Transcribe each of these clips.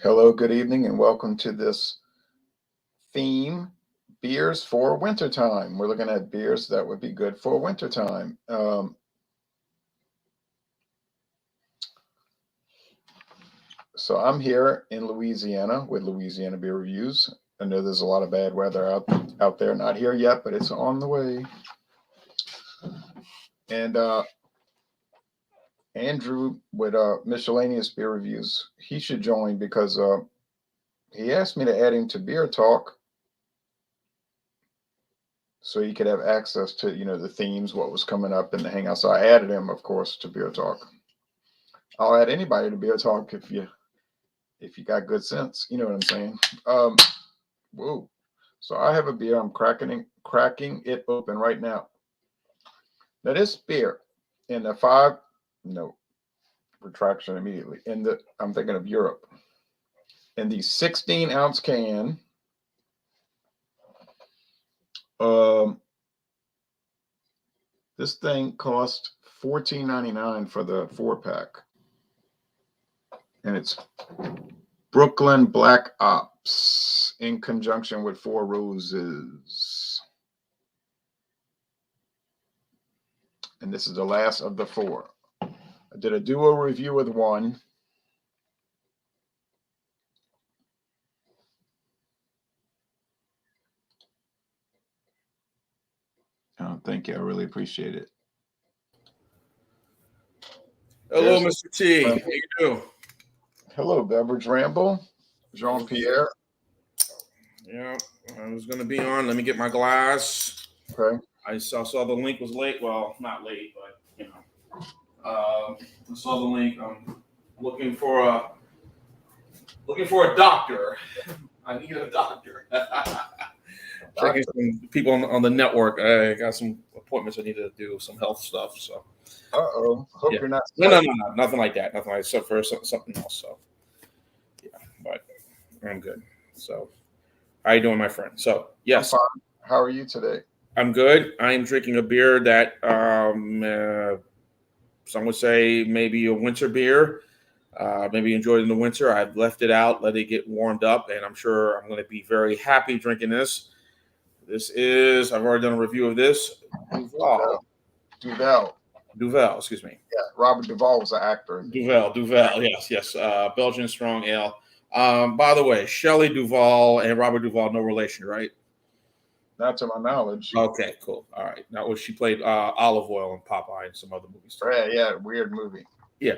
Hello, good evening, and welcome to this theme, beers for wintertime. We're looking at beers that would be good for wintertime. So I'm here in Louisiana with Louisiana Beer Reviews. I know there's a lot of bad weather out there, not here yet, but it's on the way. And Andrew with Miscellaneous Beer Reviews, he should join because he asked me to add him to Beer Talk so he could have access to, the themes, what was coming up in the hangout. So I added him, of course, to Beer Talk. I'll add anybody to Beer Talk if you got good sense. You know what I'm saying? Whoa. So I have a beer. I'm cracking it open right now. Now this beer in the retraction immediately. I'm thinking of Europe. In the 16-ounce can. This thing cost $14.99 for the 4-pack. And it's Brooklyn Black Ops in conjunction with Four Roses. And this is the last of the 4. I did a duo review with one. Oh, thank you. I really appreciate it. Hello, Mr. T. How you doing? Hello, Beverage Ramble. Jean-Pierre. Yeah, I was going to be on. Let me get my glass. Okay. I saw the link was late. Well, not late, but, I saw the link. I'm looking for a doctor. I need a doctor. Checking some people on the network. I got some appointments I need to do, some health stuff. So. Hope you're not. No, nothing like that. Nothing like except for something else. So, yeah, but I'm good. So, how you doing, my friend? So, yes. I'm fine. How are you today? I'm good. I am drinking a beer that some would say maybe a winter beer. Maybe enjoyed in the winter. I've left it out, let it get warmed up, and I'm sure I'm going to be very happy drinking this. This is, I've already done a review of this. Duvel, excuse me. Yeah, Robert Duvall was an actor. Duvel, yes. Belgian strong ale. By the way, Shelley Duvall and Robert Duvall, no relation, right? Not to my knowledge. Okay, cool. All right. Now, she played Olive Oil in Popeye and some other movies. Yeah, weird movie. Yeah,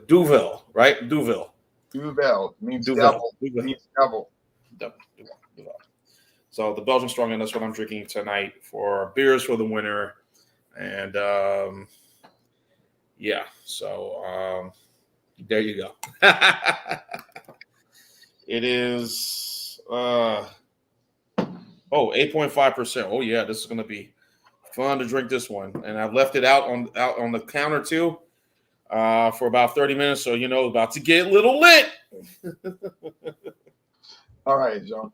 Duvel, right? Duvel means Duvel. devil. Means devil. Duvel. So the Belgian strong ale, that's what I'm drinking tonight for beers for the winter, and So there you go. It is 8.5%. Oh yeah, this is gonna be fun to drink this one. And I've left it out on the counter too for about 30 minutes, so about to get a little lit. All right, John.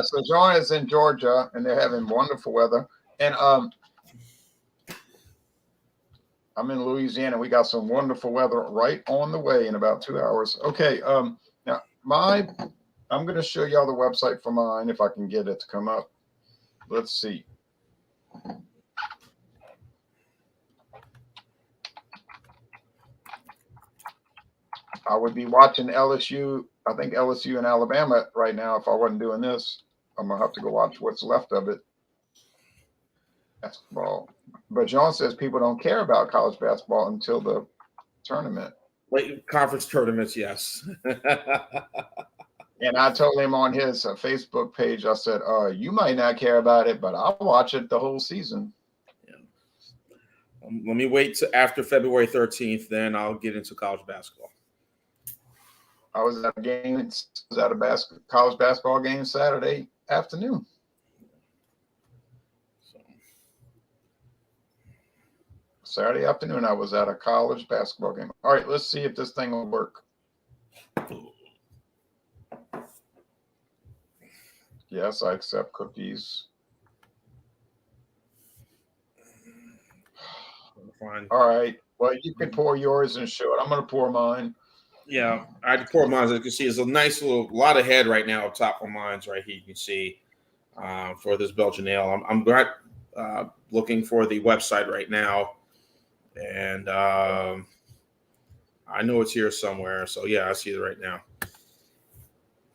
So John is in Georgia, and they're having wonderful weather. And I'm in Louisiana. We got some wonderful weather right on the way in about 2 hours. Okay. Now I'm going to show y'all the website for mine if I can get it to come up. Let's see. I would be watching LSU. I think LSU and Alabama right now. If I wasn't doing this, I'm gonna have to go watch what's left of it. Basketball. But John says people don't care about college basketball until the tournament. Late conference tournaments, yes. And I told him on his Facebook page, I said, you might not care about it, but I'll watch it the whole season. Yeah. Let me wait till after February 13th, then I'll get into college basketball. I was at a game. Was at a college basketball game Saturday afternoon. Saturday afternoon, I was at a college basketball game. All right, let's see if this thing will work. Yes, I accept cookies. Fine. All right, Well, you can pour yours and show it. I'm going to pour mine. Yeah, I had to pour mine. As you can see, it's a nice lot of head right now up top of mine's right here. You can see for this Belgian ale. I'm looking for the website right now, and I know it's here somewhere. So yeah, I see it right now.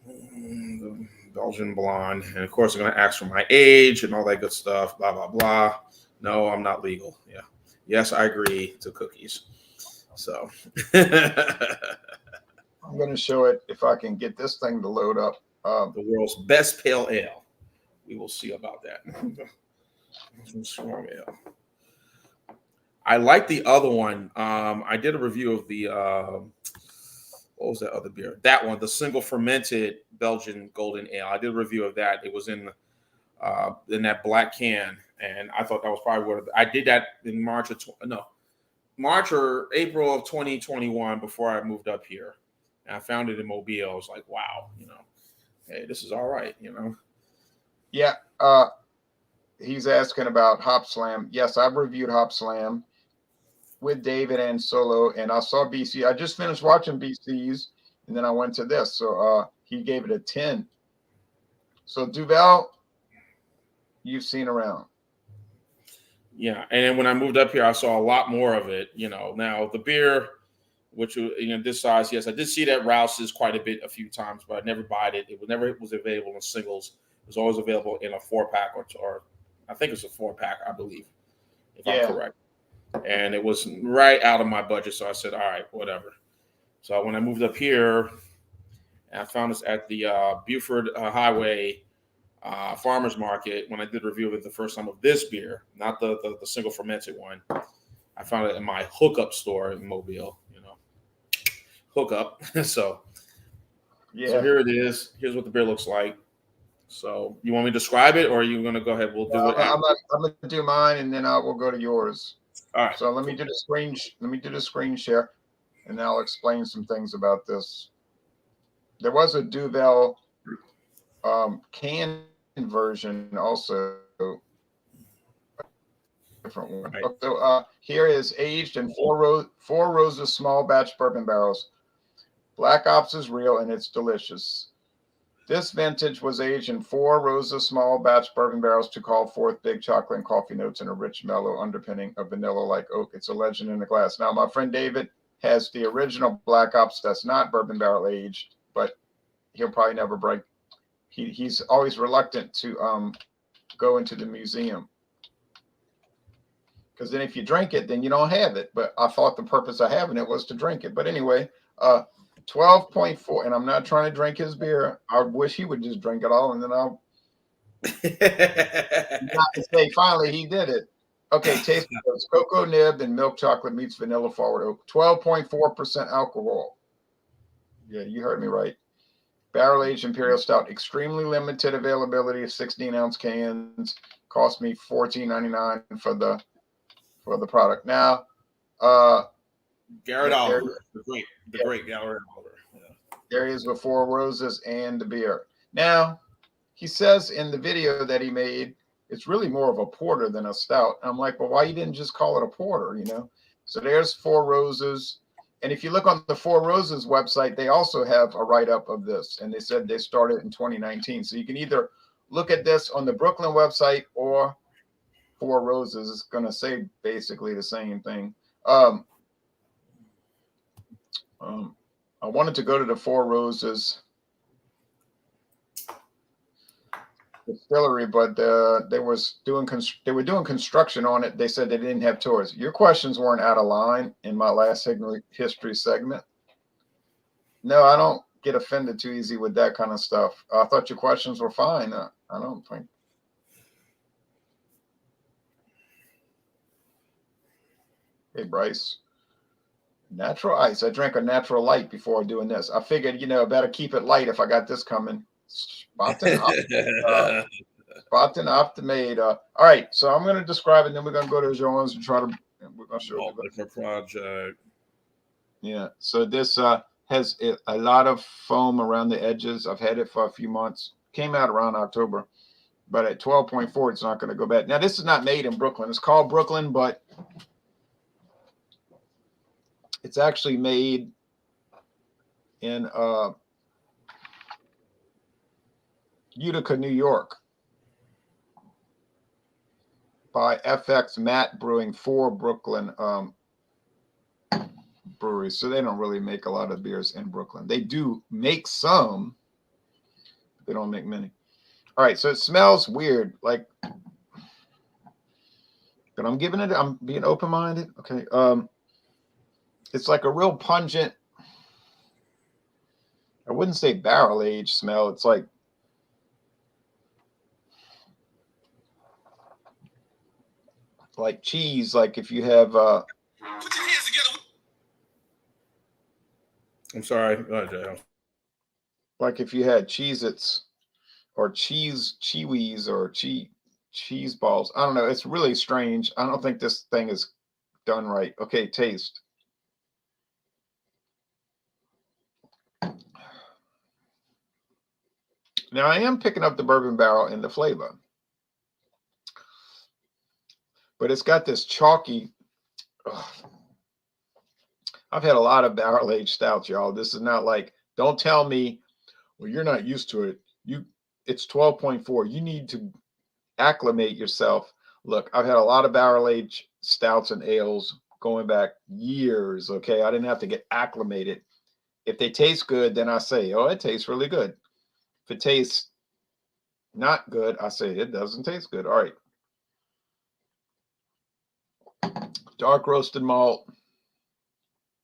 The Belgian blonde, and of course, I'm going to ask for my age and all that good stuff. Blah blah blah. No, I'm not legal. Yeah. Yes, I agree to cookies. So. I'm going to show it if I can get this thing to load up. The world's best pale ale. We will see about that. Strong ale. I like the other one. I did a review of the what was that other beer? That one, the single fermented Belgian golden ale. I did a review of that. It was in that black can, and I thought that was probably what I did that in March or April of 2021 before I moved up here. And I found it in Mobile. I was like, wow, hey, this is all right, Yeah. He's asking about Hopslam. Yes, I've reviewed Hopslam with David and Solo, and I saw BC. I just finished watching BC's, and then I went to this. So he gave it a 10. So Duvel, you've seen around. Yeah, and then when I moved up here, I saw a lot more of it. Now the beer, which this size, yes, I did see that Rouse's quite a bit a few times, but I never bought it. It was available in singles. It was always available in a 4-pack or I think it's a 4-pack, I believe, if I'm correct. And it was right out of my budget, so I said, all right, whatever. So when I moved up here, and I found this at the Buford Highway farmers market when I did a review of it the first time of this beer, not the single fermented one. I found it in my hookup store in Mobile, hookup. So here it is. Here's what the beer looks like. So you want me to describe it, or are you going to go ahead? We'll do it. I'm going to do mine, and then we'll go to yours. All right. So let me do the screen. Let me do the screen share, and then I'll explain some things about this. There was a Duvel can version also. Different one. Right. So here is aged in four roses small batch bourbon barrels. Black Ops is real and it's delicious. This vintage was aged in 4 roses small batch bourbon barrels to call forth big chocolate and coffee notes and a rich mellow underpinning of vanilla like oak. It's a legend in the glass. Now my friend David has the original Black Ops that's not bourbon barrel aged, but he'll probably never break. He's always reluctant to go into the museum. Because then if you drink it, then you don't have it. But I thought the purpose of having it was to drink it. But anyway, 12.4. And I'm not trying to drink his beer. I wish he would just drink it all. And then I'll not to say finally he did it. Okay, taste notes. Cocoa nib and milk chocolate meets vanilla forward oak. 12.4% alcohol. Yeah, you heard me right. Barrel aged imperial stout. Extremely limited availability of 16-ounce cans. Cost me $14.99 for the product. Now, Garrett Oliver, the great Garrett Oliver. Yeah. There he is with 4 roses and the beer. Now, he says in the video that he made, it's really more of a porter than a stout. I'm like, well, why you didn't just call it a porter, So there's 4 roses. And if you look on the 4 Roses website, they also have a write-up of this. And they said they started in 2019. So you can either look at this on the Brooklyn website or 4 Roses. It's going to say basically the same thing. I wanted to go to the 4 Roses distillery, but they were doing construction on it. They said they didn't have tours. Your questions weren't out of line in my last history segment. No, I don't get offended too easy with that kind of stuff. I thought your questions were fine. I don't think. Hey, Bryce. Natural ice. I drank a natural light before doing this. I figured, I better keep it light if I got this coming. Spaten optimade. All right, so I'm going to describe it, and then we're going to go to Jones and we're going to show you the project. Yeah, so this has a lot of foam around the edges. I've had it for a few months. Came out around October, but at 12.4, it's not going to go bad. Now, this is not made in Brooklyn. It's called Brooklyn, but It's actually made in Utica, New York, by FX Matt Brewing for Brooklyn breweries. So they don't really make a lot of beers in Brooklyn. They do make some, but they don't make many. All right, so it smells weird, like, but I'm being open-minded. Okay. It's like a real pungent, I wouldn't say barrel aged smell. It's like cheese, like if you have Put your hands together. I'm sorry. Go ahead, Jay. like if you had Cheez-Its or Chewies or cheese balls. I don't know. It's really strange. I don't think this thing is done right. Okay, taste. Now I am picking up the bourbon barrel in the flavor, but it's got this chalky. Ugh. I've had a lot of barrel aged stouts, y'all. This is not like, don't tell me, well, you're not used to it. It's 12.4. You need to acclimate yourself. Look, I've had a lot of barrel aged stouts and ales going back years. Okay, I didn't have to get acclimated. If they taste good, then I say, oh, it tastes really good. If it tastes not good, I say it doesn't taste good. All right. Dark roasted malt,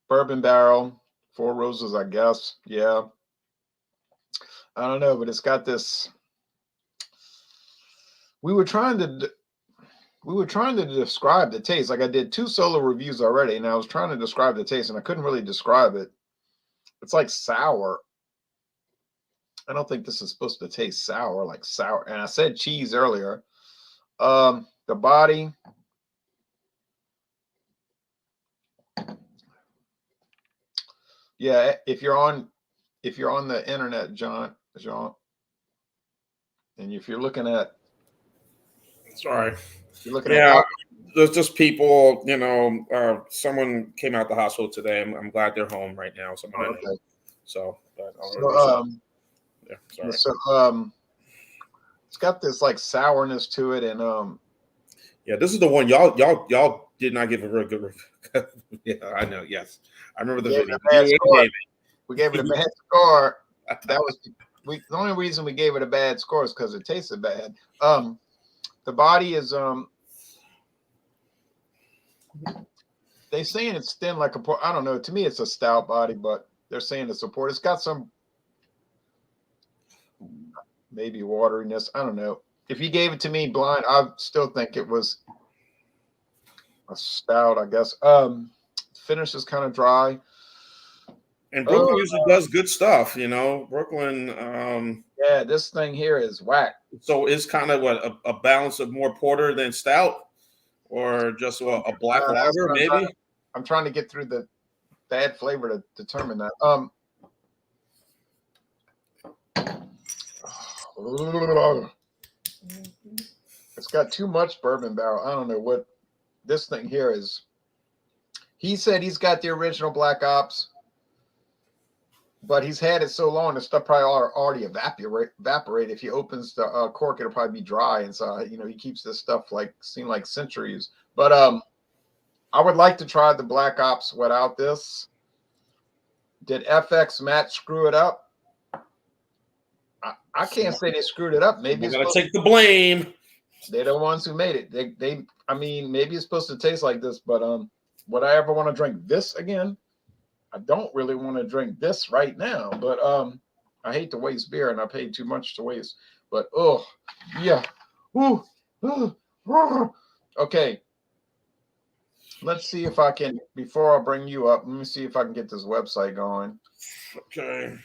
bourbon barrel, Four Roses, I guess. Yeah. I don't know, but it's got this. We were trying to describe the taste. Like I did 2 solo reviews already, and I was trying to describe the taste, and I couldn't really describe it. It's like sour. I don't think this is supposed to taste sour, like sour. And I said cheese earlier. The body. Yeah, if you're on the internet, Jean, and if you're looking at, Sorry. you're looking Yeah, at, there's just people, someone came out the hospital today. I'm glad they're home right now. Someone I know. okay. So, yeah, sorry. So it's got this like sourness to it, and yeah, this is the one y'all did not give a real good review. Yeah, I know. Yes, I remember the video. We gave it a bad score. That was the only reason we gave it a bad score is because it tasted bad. The body is they saying it's thin like a port. I don't know. To me, it's a stout body, but they're saying it's a port. It's got some maybe wateriness. I don't know. If you gave it to me blind, I still think it was a stout, I guess. Finish is kind of dry. And Brooklyn usually does good stuff, Brooklyn. Yeah, this thing here is whack. So it's kind of what a balance of more porter than stout, or just a black lager, maybe. I'm trying to get through the bad flavor to determine that. It's got too much bourbon barrel. I don't know what this thing here is. He said he's got the original Black Ops, but he's had it so long, the stuff probably already evaporate. If he opens the cork, it'll probably be dry inside. He keeps this stuff seem like centuries. But I would like to try the Black Ops without this. Did FX Matt screw it up? I can't say they screwed it up. Maybe it's gonna take the blame. They're the ones who made it. I mean, maybe it's supposed to taste like this, but would I ever want to drink this again? I don't really want to drink this right now, but I hate to waste beer, and I paid too much to waste. But yeah. Okay. Let's see if I can, before I bring you up, let me see if I can get this website going. Okay.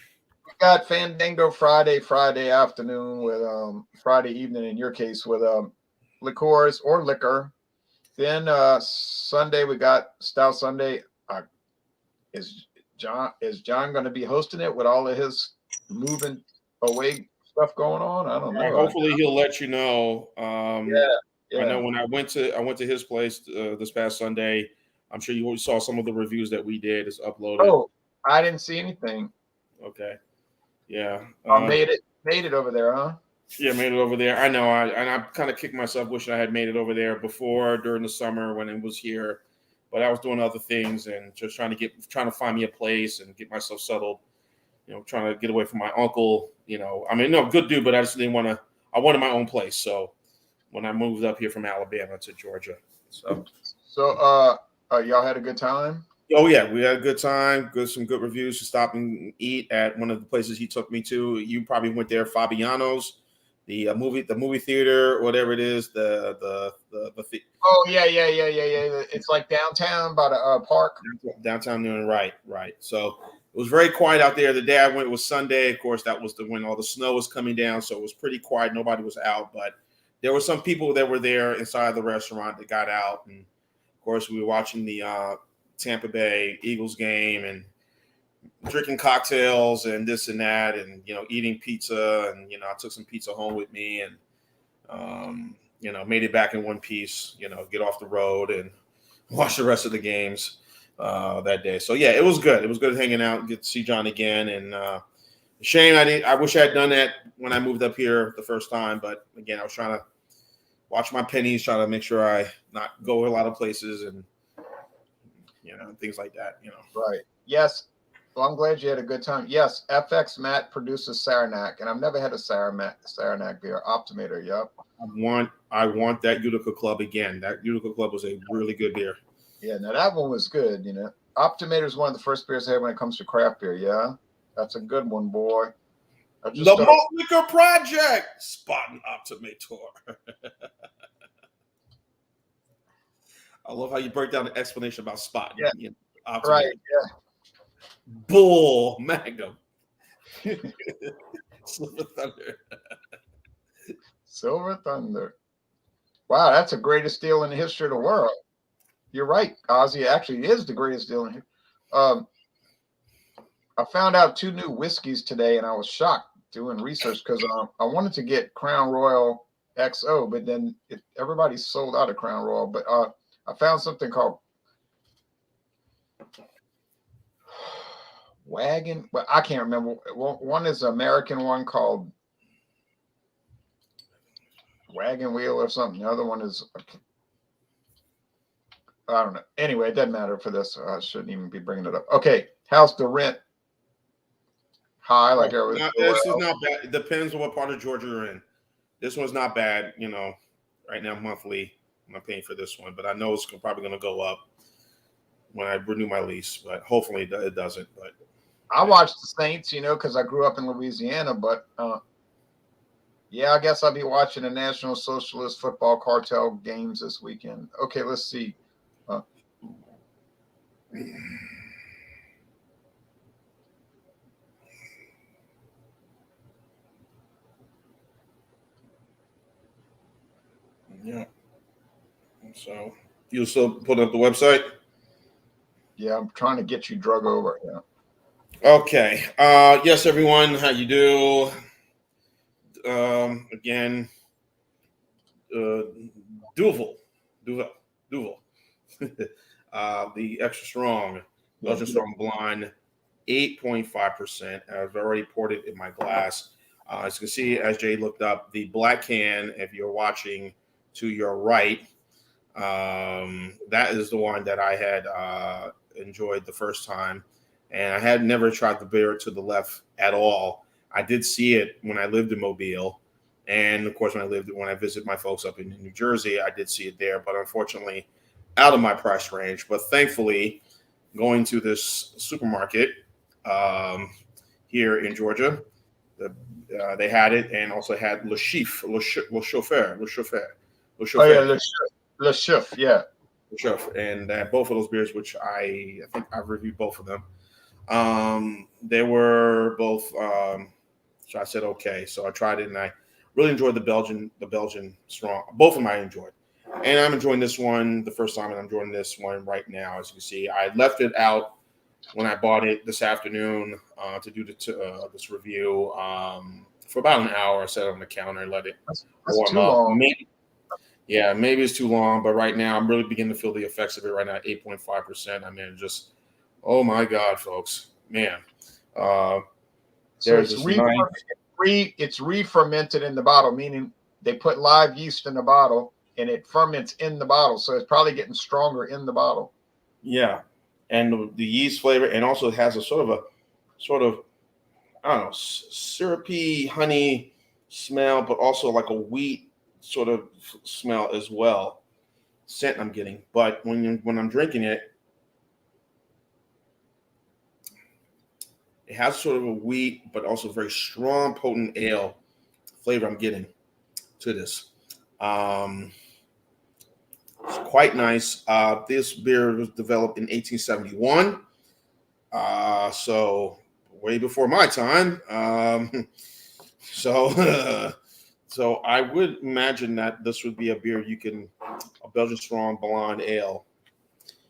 We got Fandango Friday afternoon with Friday evening in your case with liqueurs or liquor. Then Sunday we got Stout Sunday. Is John going to be hosting it with all of his moving away stuff going on? I don't know. Hopefully he'll let you know. Yeah. I know when I went to his place this past Sunday, I'm sure you saw some of the reviews that we did. It's uploaded. Oh, I didn't see anything. Okay. Yeah. Made it over there, huh? Yeah, made it over there. I know. I kind of kicked myself wishing I had made it over there before during the summer when it was here, but I was doing other things and just trying to find me a place and get myself settled. Trying to get away from my uncle. I mean, no, good dude, but I just didn't want to. I wanted my own place. So when I moved up here from Alabama to Georgia, so y'all had a good time? Oh yeah, we had a good time. Some good reviews. To stop and eat at one of the places he took me to. You probably went there, Fabiano's, the movie theater, whatever it is. Oh yeah. It's like downtown by the park. Downtown, right. So it was very quiet out there. The day I went, it was Sunday. Of course, that was when all the snow was coming down, so it was pretty quiet. Nobody was out, but there were some people that were there inside the restaurant that got out, and of course, we were watching the Tampa Bay Eagles game and drinking cocktails and this and that, and eating pizza, and I took some pizza home with me, and made it back in one piece. Get off the road and watch the rest of the games that day. So yeah, it was good. It was good hanging out, get to see John again, and shame I wish I had done that when I moved up here the first time, but again, I was trying to watch my pennies, trying to make sure I not go a lot of places and things like that. Right. Yes. Well, I'm glad you had a good time. Yes, FX Matt produces Saranac, and I've never had a Saranac beer. Optimator, yep. I want that Utica Club again. That Utica Club was a really good beer. Yeah, now that one was good. Optimator is one of the first beers I had when it comes to craft beer. Yeah, that's a good one, boy. The Malt Liquor Project, Spaten Optimator. I love how you break down the explanation about Spaten. Yeah, right. Yeah. Bull Magnum. Silver Thunder. Wow, that's the greatest deal in the history of the world. You're right, Ozzy. Actually, it is the greatest deal in here. I found out 2 new whiskeys today, and I was shocked doing research because I wanted to get Crown Royal XO, but then everybody sold out of Crown Royal. But I found something called Wagon. But I can't remember. One is an American one called Wagon Wheel or something. The other one is I don't know. Anyway, it doesn't matter for this. I shouldn't even be bringing it up. Okay, how's the rent? High, like everything. This is not bad. It depends on what part of Georgia you're in. This one's not bad. Right now monthly, I'm paying for this one, but I know it's probably going to go up when I renew my lease. But hopefully it doesn't. But I watch the Saints, because I grew up in Louisiana. But yeah, I guess I'll be watching the National Socialist Football Cartel games this weekend. Okay, let's see. Yeah. So you still put up the website? Yeah, I'm trying to get you drug over. Yeah. Okay. Yes, everyone. How you do? Again, Duvel. The extra strong Belgian strong blonde, 8.5%. I've already poured it in my glass. As you can see, as Jay looked up, the black can, if you're watching to your right, that is the one that I had enjoyed the first time. And I had never tried the beer to the left at all. I did see it when I lived in Mobile. And of course, when I visit my folks up in New Jersey, I did see it there, but unfortunately out of my price range. But thankfully, going to this supermarket here in Georgia, they had it, and also had Le Chauffeur. Oh yeah, Le Chef, yeah. Le Chef, and both of those beers, which I think I've reviewed both of them. They were both. So I said okay. So I tried it, and I really enjoyed the Belgian strong. Both of them I enjoyed, and I'm enjoying this one the first time, and I'm enjoying this one right now. As you can see, I left it out when I bought it this afternoon to do this review for about an hour. I set it on the counter and let it warm up. Yeah, maybe it's too long, but right now I'm really beginning to feel the effects of it right now at 8.5%. I mean, just, oh my God, folks. Man. Uh, So there's it's this nice. it's re-fermented in the bottle, meaning they put live yeast in the bottle and it ferments in the bottle. So it's probably getting stronger in the bottle. Yeah. And the yeast flavor, and also it has a sort of, I don't know, syrupy honey smell, but also like a wheat sort of smell as well. Scent I'm getting. But when I'm drinking it, it has sort of a wheat, but also very strong, potent ale flavor I'm getting to this. Um, it's quite nice. This beer was developed in 1871, so way before my time. So, so I would imagine that this would be a beer a Belgian strong blonde ale.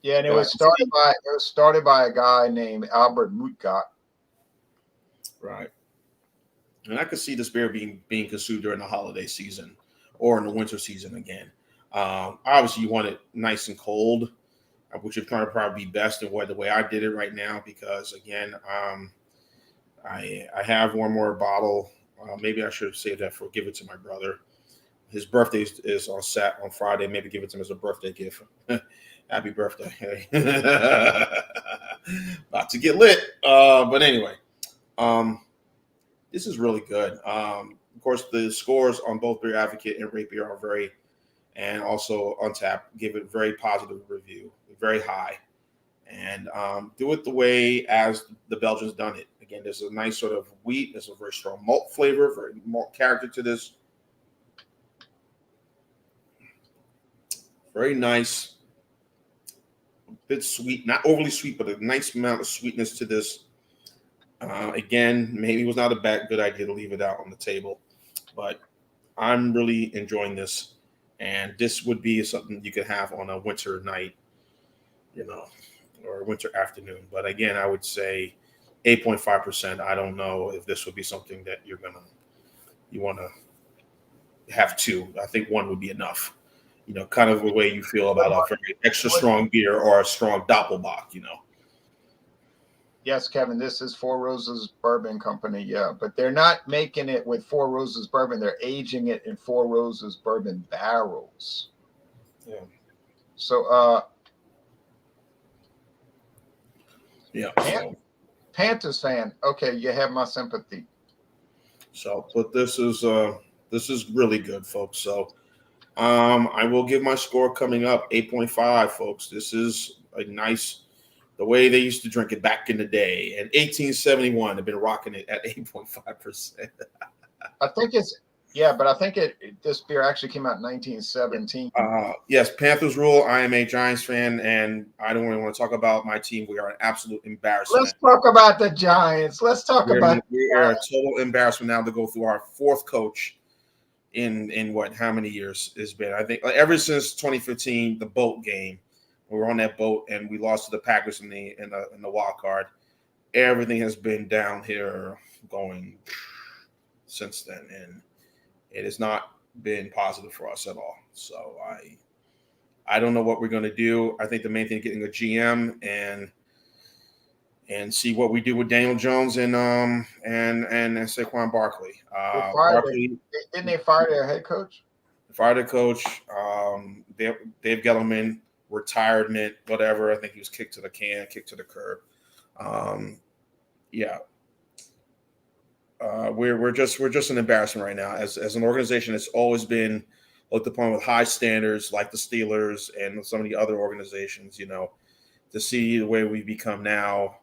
Yeah, and it was started by a guy named Albert Moutgat. Right. And I could see this beer being consumed during the holiday season or in the winter season again. Obviously, you want it nice and cold, which would kind of probably be best in the way I did it right now because again, I have one more bottle. Maybe I should save that for give it to my brother. His birthday is on Friday. Maybe give it to him as a birthday gift. Happy birthday! About to get lit. But anyway, um, this is really good. Of course, the scores on both Beer Advocate and Rate Beer are and also Untapped give it very positive review, very high. And do it the way as the Belgians done it. Again, there's a nice sort of wheat. There's a very strong malt flavor, very malt character to this. Very nice, a bit sweet, not overly sweet, but a nice amount of sweetness to this. Again, maybe it was not a good idea to leave it out on the table, but I'm really enjoying this. And this would be something you could have on a winter night, you know, or winter afternoon. But again, I would say 8.5%. I don't know if this would be something that you want to have two. I think one would be enough. Kind of the way you feel about a very extra strong beer or a strong Doppelbock. Yes, Kevin, this is Four Roses Bourbon Company. Yeah, but they're not making it with Four Roses Bourbon. They're aging it in Four Roses Bourbon barrels. Yeah. So, Yeah. Panthers fan. Okay, you have my sympathy. So, but this is really good, folks. So, I will give my score coming up 8.5, folks. This is a nice, the way they used to drink it back in the day. In 1871, they've been rocking it at 8.5%. I think but I think this beer actually came out in 1917. Yes, Panthers rule. I am a Giants fan, and I don't really want to talk about my team. We are an absolute embarrassment. Let's talk about the Giants. Let's talk about. We are a total embarrassment now to go through our fourth coach in what, how many years it's been? I think ever since 2015, the boat game. We were on that boat and we lost to the Packers in the wild card. Everything has been down here going since then, and it has not been positive for us at all. So I don't know what we're going to do. I think the main thing is getting a GM and see what we do with Daniel Jones and Saquon Barkley. Didn't they fire their head coach? Fired the coach. Dave Gettleman, retirement, whatever. I think he was kicked to the curb. Yeah. We're just an embarrassment right now. As an organization, it's always been looked upon with high standards, like the Steelers and some of the other organizations. To see the way we've become now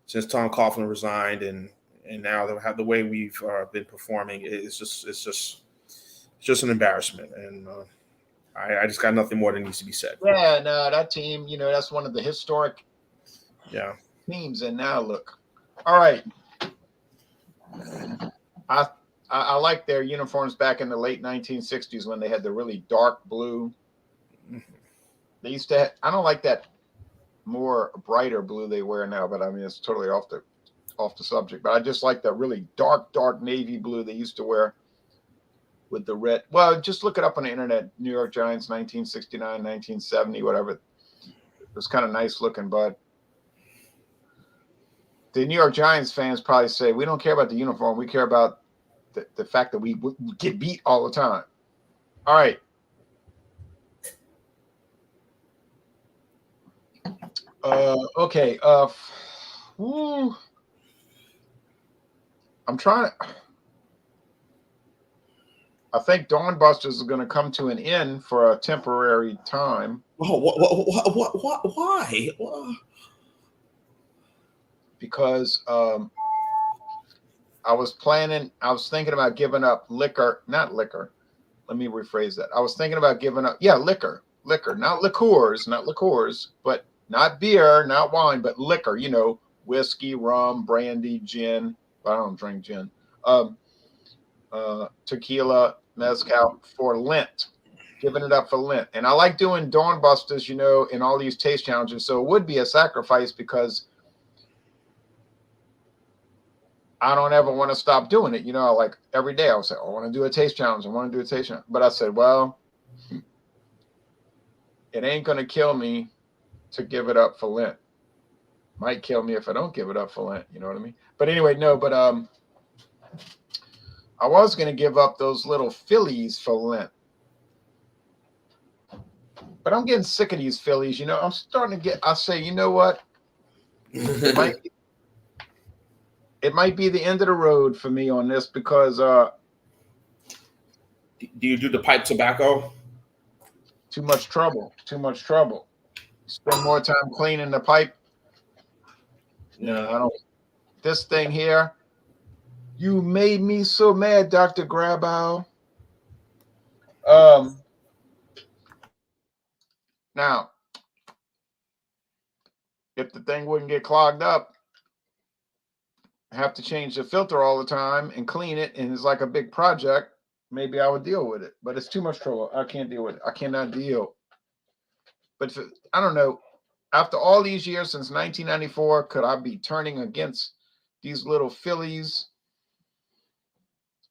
since Tom Coughlin resigned, and now the way we've been performing, it's just an embarrassment. And I just got nothing more that needs to be said. Yeah, no, that team, that's one of the historic teams. And now look, all right. I like their uniforms back in the late 1960s when they had the really dark blue. They used to I don't like that more brighter blue they wear now, but I mean, it's totally off the subject. But I just like that really dark navy blue they used to wear with the red. Well, just look it up on the internet. New York Giants, 1969, 1970, whatever. It was kind of nice looking, but the New York Giants fans probably say, we don't care about the uniform. We care about the fact that we get beat all the time. All right. Okay. I'm trying to. I think Dawn Busters is going to come to an end for a temporary time. Oh, why? Because I was thinking about giving up liquor, not liquor. Let me rephrase that. I was thinking about giving up, liquor, not liqueurs, but not beer, not wine, but liquor, whiskey, rum, brandy, gin. I don't drink gin. Tequila, mezcal for Lent, giving it up for Lent. And I like doing Dawn Busters, in all these taste challenges. So it would be a sacrifice because I don't ever want to stop doing it. Like every day I would say, I want to do a taste challenge. But I said, well, it ain't going to kill me to give it up for Lent. Might kill me if I don't give it up for Lent. You know what I mean? But anyway, no, but I was going to give up those little Phillies for Lent. But I'm getting sick of these Phillies. I'm starting to I say, you know what? It might be the end of the road for me on this because do you do the pipe tobacco? Too much trouble. Spend more time cleaning the pipe. No, I don't. This thing here, you made me so mad, Dr. Grabow. Now, if the thing wouldn't get clogged up, I have to change the filter all the time and clean it, and it's like a big project. Maybe I would deal with it, but it's too much trouble. I can't deal with it. I cannot deal. But I don't know. After all these years since 1994, could I be turning against these little Phillies?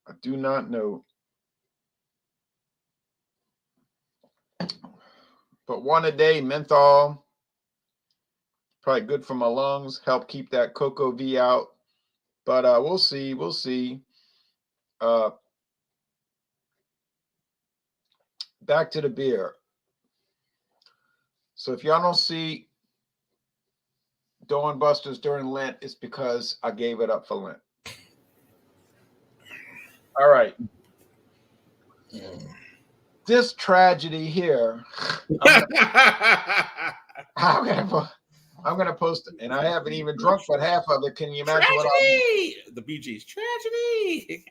I do not know. But one a day, menthol, probably good for my lungs, help keep that cocoa V out. But we'll see. Back to the beer. So if y'all don't see Dawn Busters during Lent, it's because I gave it up for Lent. All right. This tragedy here, I'm gonna post it, and I haven't even drunk but half of it. Can you imagine tragedy! The Bee Gees, tragedy.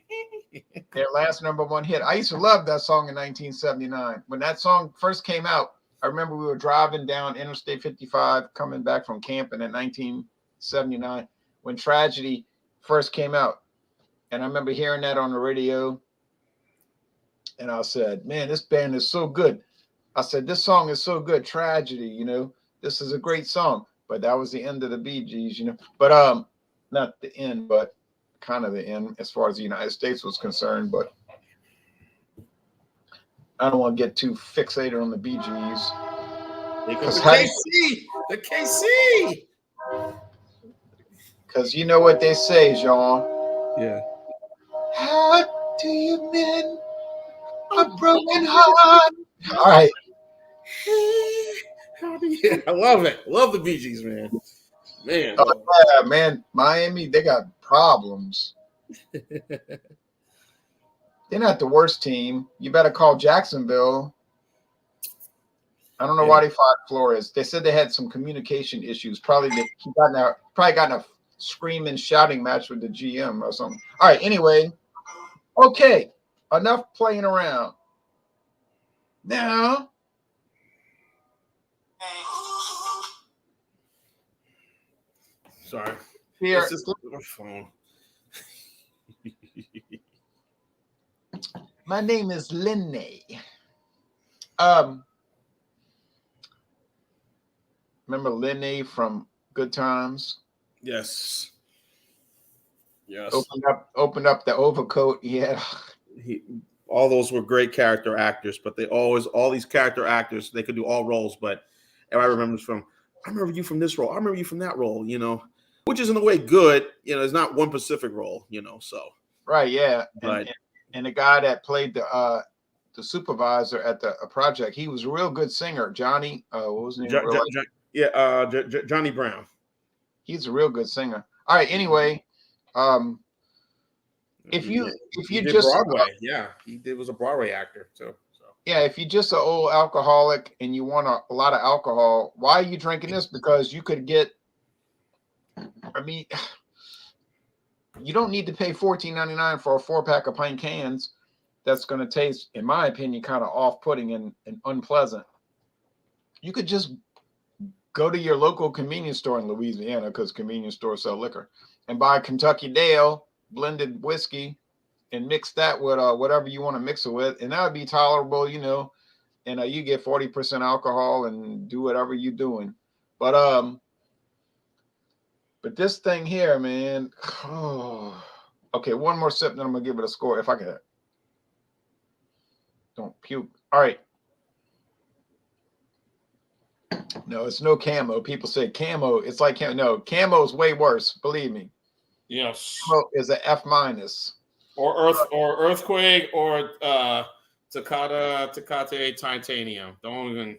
Their last #1 hit. I used to love that song in 1979. When that song first came out, I remember we were driving down Interstate 55, coming back from camping in 1979 when Tragedy first came out, and I remember hearing that on the radio. And I said, man, this band is so good. I said, this song is so good. Tragedy, this is a great song. But that was the end of the Bee Gees, But not the end, but kind of the end as far as the United States was concerned. But I don't want to get too fixated on the Bee Gees. Because the KC. Because you know what they say, Jean. Yeah. How do you mend a broken heart? All right. I love it. Love the Bee Gees, man. Man. Oh, yeah, man. Miami, they got problems. They're not the worst team. You better call Jacksonville. I don't know why they fired Flores. They said they had some communication issues. Probably got in a screaming, shouting match with the GM or something. All right. Anyway. Okay. Enough playing around. Now. Sorry. Here. It's just my phone. My name is Linne. Remember Linne from Good Times? Yes. Opened up the overcoat. Yeah. All those were great character actors, but all these character actors, they could do all roles. But everybody remembers I remember you from this role. I remember you from that role, which is in a way good. It's not one specific role, so. Right, yeah. But And the guy that played the supervisor at the project, he was a real good singer. Johnny, what was his name? Johnny Brown. He's a real good singer. All right, anyway, if you did just Broadway, he was a Broadway actor too. So yeah, if you're just an old alcoholic and you want a lot of alcohol, why are you drinking this? Because you could get, I mean, you don't need to pay $14.99 for a 4-pack of pint cans. That's going to taste, in my opinion, kind of off-putting and unpleasant. You could just go to your local convenience store in Louisiana, because convenience stores sell liquor, and buy Kentucky Dale blended whiskey and mix that with whatever you want to mix it with, and that would be tolerable, and you get 40% alcohol and do whatever you're doing. But this thing here, man. Oh, okay, one more sip, then I'm gonna give it a score if I can. Don't puke. All right. No, it's no camo. People say camo. It's like camo. No, camo is way worse. Believe me. Yes. Camo is an F-. Or earthquake or Tecate titanium. Don't even.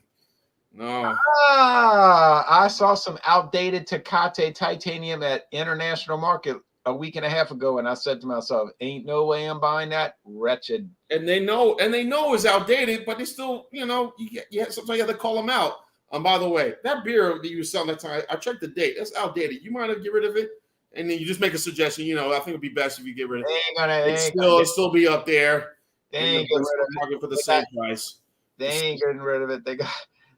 No. I saw some outdated Tecate titanium at International Market a week and a half ago, and I said to myself, "Ain't no way I'm buying that." Wretched. And they know it's outdated, but they still, sometimes you have to call them out. By the way, that beer that you were selling that time, I checked the date. That's outdated. You might have get rid of it, and then you just make a suggestion. I think it'd be best if you get rid of it. It'll still be up there. They ain't getting rid of it. Market for the same price. They ain't getting rid of it.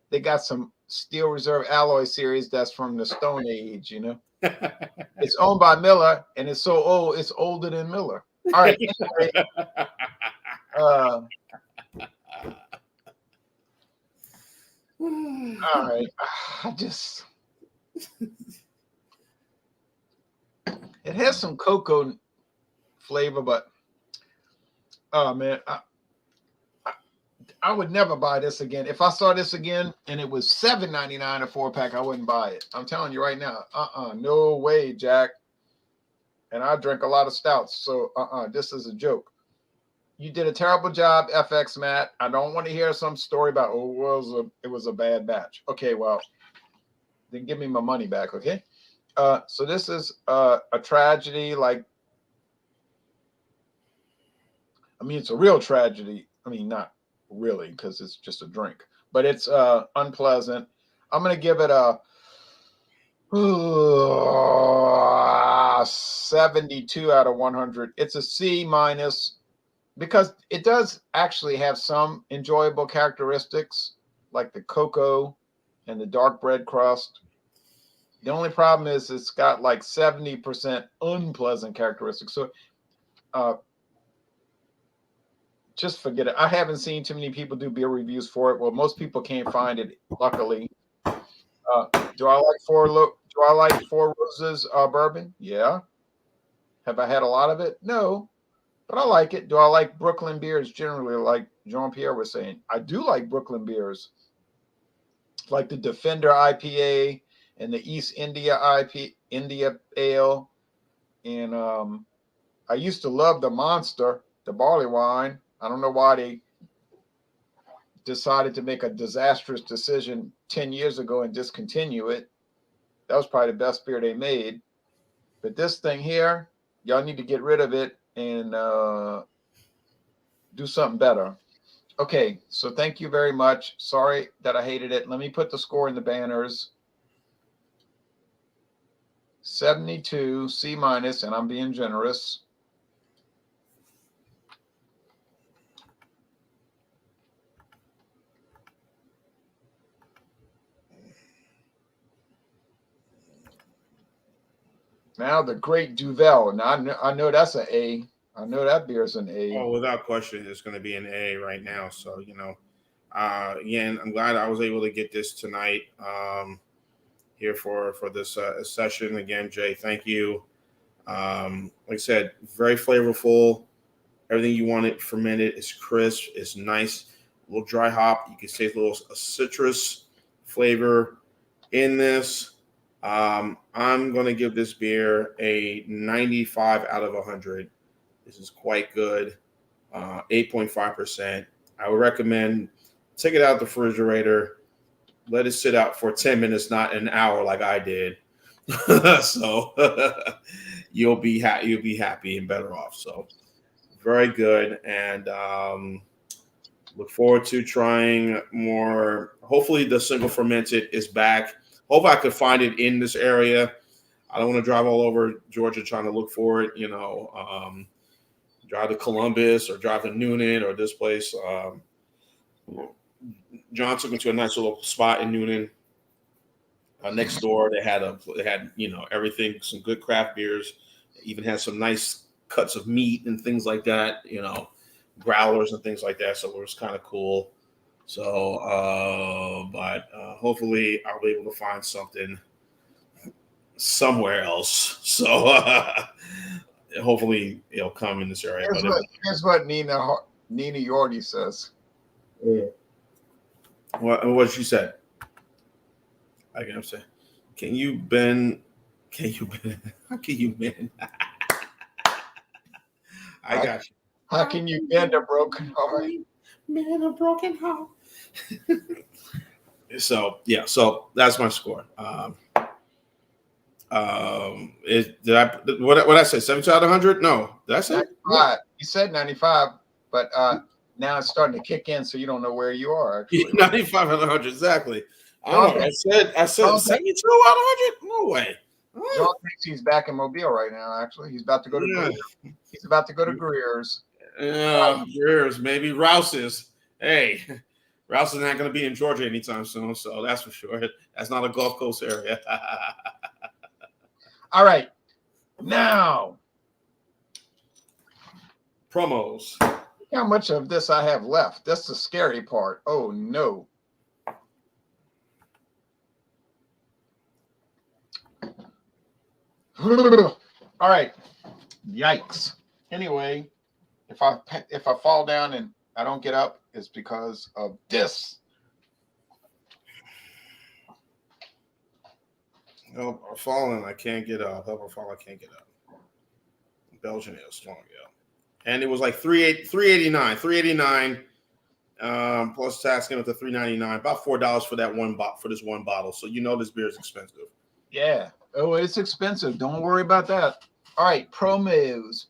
They got some Steel Reserve Alloy series that's from the Stone Age. It's owned by Miller, and it's so old, it's older than Miller. All right. Anyway, all right. It has some cocoa flavor, but oh man, I would never buy this again. If I saw this again and it was $7.99 a 4-pack, I wouldn't buy it. I'm telling you right now. No way, Jack. And I drink a lot of stouts, so this is a joke. You did a terrible job, FX Matt. I don't want to hear some story about it was a bad batch. Okay, well, then give me my money back, okay? So this is a tragedy. It's a real tragedy. Not really, because it's just a drink, but it's unpleasant. I'm gonna give it a 72 out of 100. It's a C-, because it does actually have some enjoyable characteristics, like the cocoa and the dark bread crust. The only problem is it's got like 70% unpleasant characteristics. So just forget it. I haven't seen too many people do beer reviews for it. Well, most people can't find it, luckily. Do I like Four Roses bourbon? Yeah. Have I had a lot of it? No. But I like it. Do I like Brooklyn beers generally, like Jean-Pierre was saying? I do like Brooklyn beers, like the Defender IPA and the East India Ale. And I used to love the Monster, the barley wine. I don't know why they decided to make a disastrous decision 10 years ago and discontinue it. That was probably the best beer they made. But this thing here, y'all need to get rid of it and do something better. Okay, so thank you very much. Sorry that I hated it. Let me put the score in the banners. 72, C-, and I'm being generous. Now the Great Duvel. Now I know that's an A. I know that beer's an A. Oh, without question, it's going to be an A right now. So, again, I'm glad I was able to get this tonight here for this session. Again, Jay, thank you. Like I said, very flavorful. Everything you want it fermented. It's crisp. It's nice. A little dry hop. You can taste a little citrus flavor in this. I'm going to give this beer a 95 out of 100. This is quite good. 8.5%. I would recommend take it out of the refrigerator, let it sit out for 10 minutes, not an hour like I did. So you'll be happy and better off. So very good, and look forward to trying more. Hopefully the single fermented is back. Hopefully I could find it in this area. I don't want to drive all over Georgia trying to look for it, drive to Columbus or drive to Noonan or this place. John took me to a nice little spot in Noonan. Next door, they had everything, some good craft beers. They even had some nice cuts of meat and things like that, growlers and things like that. So it was kind of cool. So, but hopefully I'll be able to find something somewhere else. So hopefully it'll come in this area. Here's what Nina Yordi says. Yeah. What she said? I can say, can you bend? How can you bend? I got you. How can you bend a broken heart? Mend a broken heart. So that's my score. Did I say 70 out of 100? No, did I say 95? You said 95, but now it's starting to kick in, so you don't know where you are. Actually, 95 out of 100, exactly. I don't know. I said 72 out of 100. No way. John thinks he's back in Mobile right now. Actually, he's about to go to Greer's. He's about to go to Greer's. Yeah, Greer's, maybe Rouse's. Hey, Rouse is not going to be in Georgia anytime soon, so that's for sure. That's not a Gulf Coast area. All right, now promos. Look how much of this I have left. That's the scary part. Oh no. All right. Yikes. Anyway, if I fall down and I don't get up, it's because of this. Help, I'm falling. I can't get up. Help, I'm falling. I can't get up. Belgian ale strong, yeah. And it was like 389 plus tax came up to $3.99, about $4 for that this one bottle. So this beer is expensive. Yeah. Oh, it's expensive. Don't worry about that. All right, promos.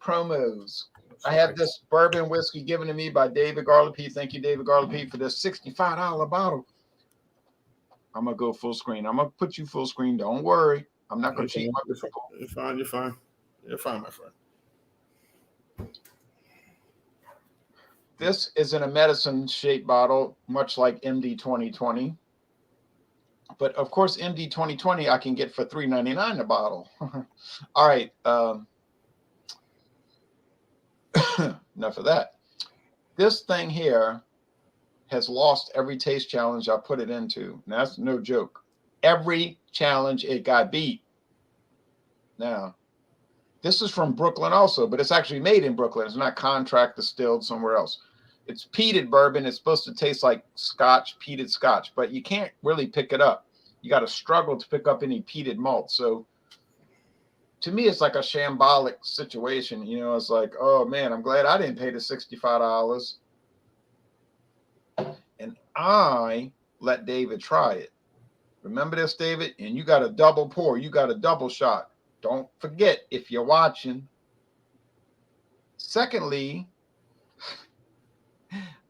I have this bourbon whiskey given to me by David Garlopy. Thank you, David Garlopy, for this $65 bottle. I'm gonna go full screen. I'm gonna put you full screen. Don't worry. I'm not gonna cheat. You're fine. You're fine, my friend. This is in a medicine-shaped bottle, much like MD 2020. But of course, MD 2020 I can get for $3.99 a bottle. All right. Enough of that. This thing here has lost every taste challenge I put it into. Now, that's no joke. Every challenge it got beat. Now, this is from Brooklyn also, but it's actually made in Brooklyn. It's not contract distilled somewhere else. It's peated bourbon. It's supposed to taste like scotch, peated scotch, but you can't really pick it up. You got to struggle to pick up any peated malt. So to me, it's like a shambolic situation. It's like, oh man, I'm glad I didn't pay the $65. And I let David try it. Remember this, David? And you got a double pour. You got a double shot. Don't forget if you're watching. Secondly,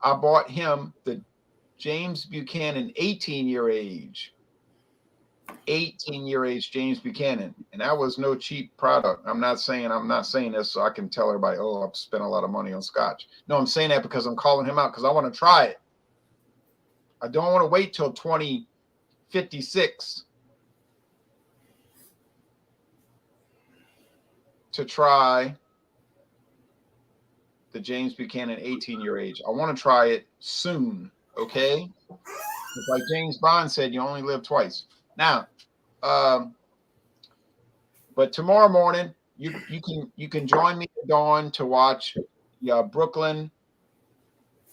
I bought him the James Buchanan 18-year age. 18-year age James Buchanan. And that was no cheap product. I'm not saying this so I can tell everybody, oh, I've spent a lot of money on scotch. No, I'm saying that because I'm calling him out because I want to try it. I don't want to wait till 2056 to try the James Buchanan 18-year age. I want to try it soon, okay? It's like James Bond said, you only live twice. Now, but tomorrow morning, you can join me at dawn to watch Brooklyn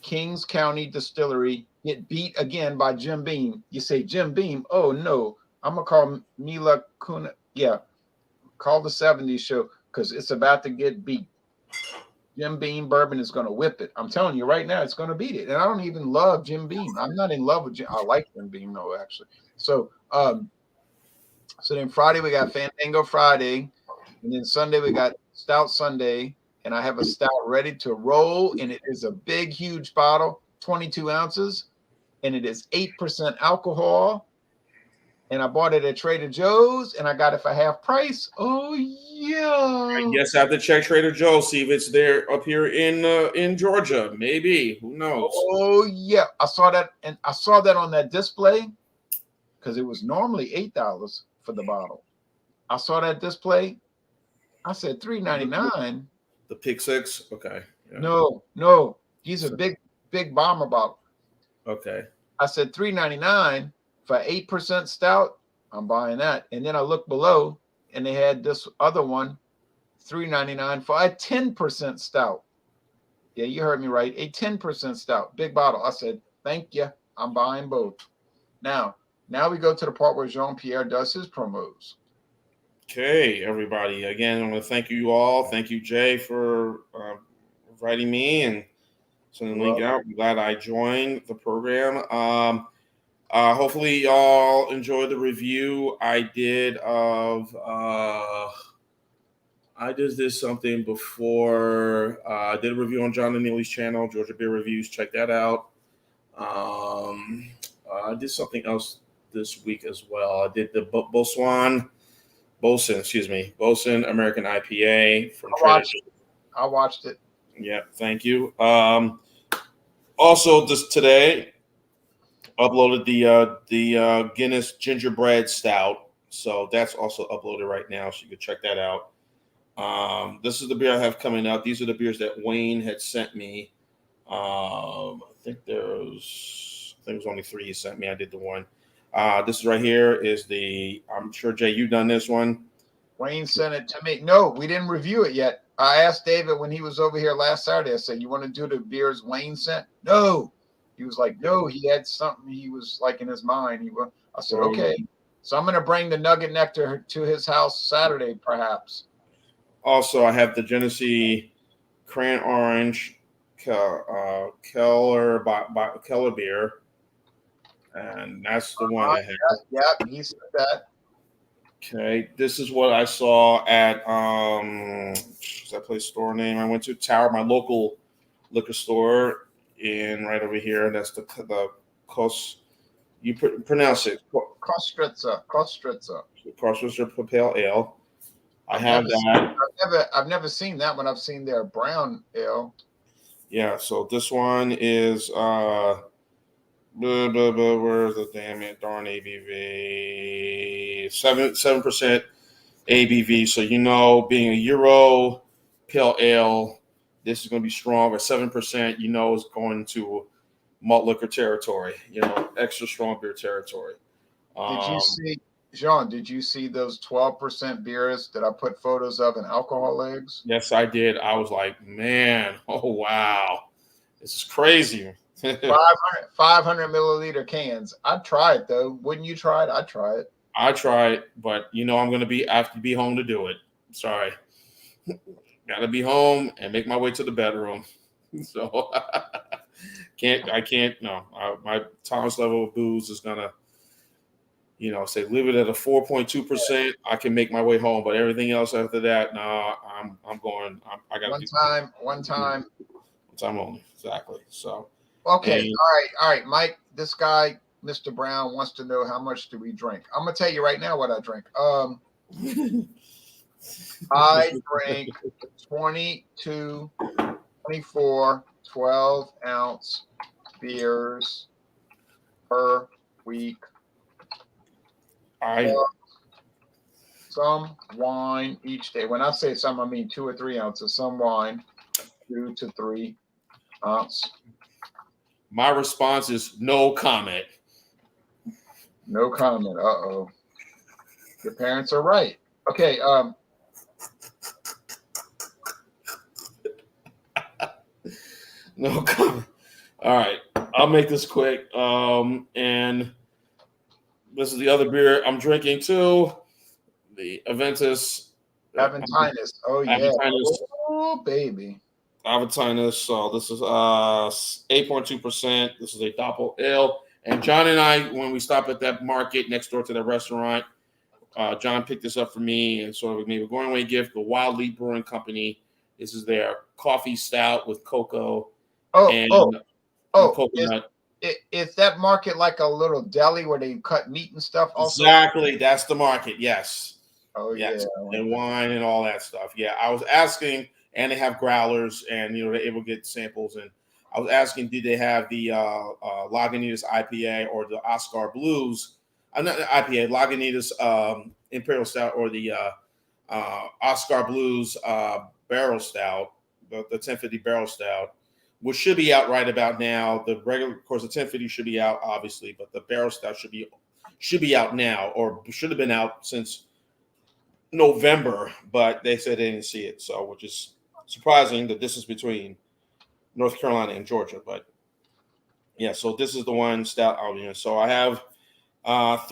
Kings County Distillery get beat again by Jim Beam. You say Jim Beam? Oh no, I'm gonna call Mila Kuna. Yeah, call the '70s show because it's about to get beat. Jim Beam bourbon is gonna whip it. I'm telling you right now, it's gonna beat it. And I don't even love Jim Beam. I'm not in love with Jim. I like Jim Beam though, actually. So then Friday we got Fandango Friday, and then Sunday we got Stout Sunday, and I have a stout ready to roll, and it is a big, huge bottle, 22 ounces, and it is 8% alcohol. And I bought it at Trader Joe's, and I got it for half price. Oh yeah! Yes, I have to check Trader Joe's, see if it's there up here in Georgia. Maybe, who knows? Oh yeah! I saw that, and I saw that on that display because it was normally $8 for the bottle. I saw that display. I said $3.99. The Pick Six. Okay. Yeah. No. These are big bomber bottle. Okay. I said $3.99 for 8% stout. I'm buying that. And then I looked below, and they had this other one, $3.99 for a 10% stout. Yeah, you heard me right. A 10% stout, big bottle. I said, thank you. I'm buying both. Now we go to the part where Jean-Pierre does his promos. Okay, everybody. Again, I want to thank you all. Thank you, Jay, for inviting me and sending the link out. I'm glad I joined the program. Hopefully, y'all enjoyed the review I did of. I just did something before. I did a review on John and Neely's channel, Georgia Beer Reviews. Check that out. I did something else this week as well. I did the Bosun American IPA from I watched it. Yeah, thank you. Also, just today, uploaded the Guinness Gingerbread Stout. So that's also uploaded right now, so you can check that out. This is the beer I have coming out. These are the beers that Wayne had sent me. I think it was only 3 he sent me. I did the one. This is right here is I'm sure, Jay, you've done this one. Wayne sent it to me. No, we didn't review it yet. I asked David when he was over here last Saturday. I said, you want to do the beers Wayne sent? No. He was like, no, he had something he was like in his mind. I said, okay. So I'm going to bring the Nugget Nectar to his house Saturday, perhaps. Also, I have the Genesee Cran Orange Keller beer. And that's the one I have. Yeah, he said that. Okay, this is what I saw at what's that place store name I went to? Tower, my local liquor store right over here. That's the Kos. You pronounce it Kostritza Pale Ale. I have that. I've never seen that one. I've seen their brown ale. Yeah, so this one is where's the darn ABV? 7% ABV. So being a Euro pale ale, this is going to be strong. At 7%, is going to malt liquor territory. Extra strong beer territory. Did you see, Jean? Did you see those 12% beers that I put photos of in Alcohol Legs? Yes, I did. I was like, man, oh wow, this is crazy. 500 milliliter cans. I'd try it though. Wouldn't you try it? I'd try it. I try it, but I have to be home to do it. Sorry. Gotta be home and make my way to the bedroom. So I can't. No, my tolerance level of booze is gonna, say leave it at a 4.2%. I can make my way home, but everything else after that, no, I'm going. I got one time only. Exactly. So. Okay. All right, Mike. This guy, Mr. Brown, wants to know how much do we drink. I'm gonna tell you right now what I drink. I drink 22, 24, 12-ounce beers per week. Some wine each day. When I say some, I mean 2 or 3 ounces. Some wine, 2 to 3 ounces. My response is no comment. No comment. Uh-oh. Your parents are right. Okay. No comment. All right, I'll make this quick. And this is the other beer I'm drinking too. The Aventus. Aventinus. Oh yeah. Aventinus. Oh baby. Aventinus. So this is 8.2%. This is a doppel ale. And John and I, when we stop at that market next door to the restaurant, John picked this up for me and sort of made a going away gift. The Wild Leap Brewing Company. This is their coffee stout with cocoa Oh, and, oh, and oh. coconut. Is that market like a little deli where they cut meat and stuff also? Exactly. That's the market. Yes. Oh Yes. yeah. And wine and all that stuff. Yeah. I was asking, and they have growlers, and they're able to get samples. And I was asking, did they have the Lagunitas IPA or the Oscar Blues? Not the IPA, Lagunitas Imperial Stout or the Oscar Blues Barrel Stout, the 1050 Barrel Stout, which should be out right about now. The regular, of course, the 1050 should be out, obviously, but the Barrel Stout should be out now, or should have been out since November, but they said they didn't see it. So, which is surprising that this is between North Carolina and Georgia. But yeah, so this is the one stout out here. So I have 5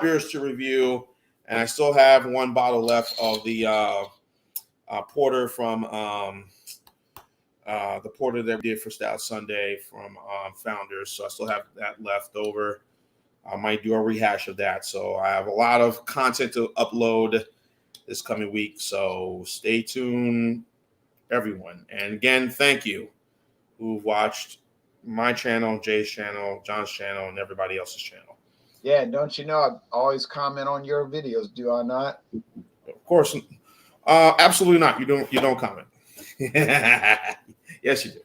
beers to review, and I still have one bottle left of the porter from the porter that we did for Stout Sunday from Founders. So I still have that left over. I might do a rehash of that. So I have a lot of content to upload this coming week. So stay tuned, everyone. And again, thank you who watched my channel, Jay's channel, John's channel, and everybody else's channel. Yeah, don't you know I always comment on your videos, do I not? Of course, absolutely not. You don't comment. Yes, you do.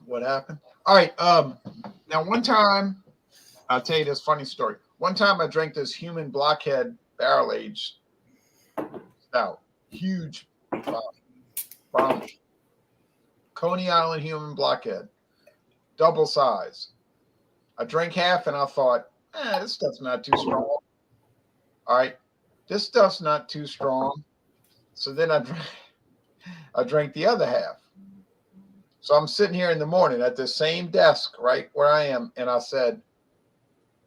What happened? All right. Now one time, I'll tell you this funny story. One time I drank this human blockhead barrel aged stout. Huge bomb. Coney Island human blockhead. Double size. I drank half and I thought, this stuff's not too strong. All right. This stuff's not too strong. So then I drank the other half. So I'm sitting here in the morning at the same desk right where I am. And I said,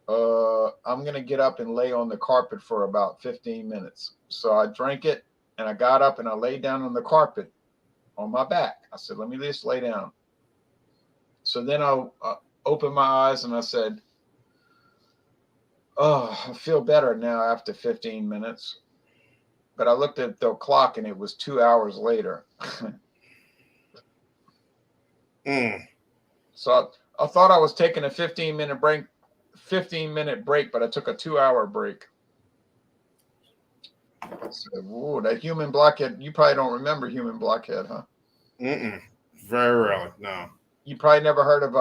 I'm going to get up and lay on the carpet for about 15 minutes. So I drank it and I got up and I laid down on the carpet on my back. I said, let me just lay down. So then I opened my eyes and I said, I feel better now after 15 minutes. But I looked at the clock and it was 2 hours later. So I thought I was taking a 15-minute break, but I took a 2-hour break. I said, whoa, that human blockhead, you probably don't remember human blockhead, huh? Very rarely, no. You probably never heard of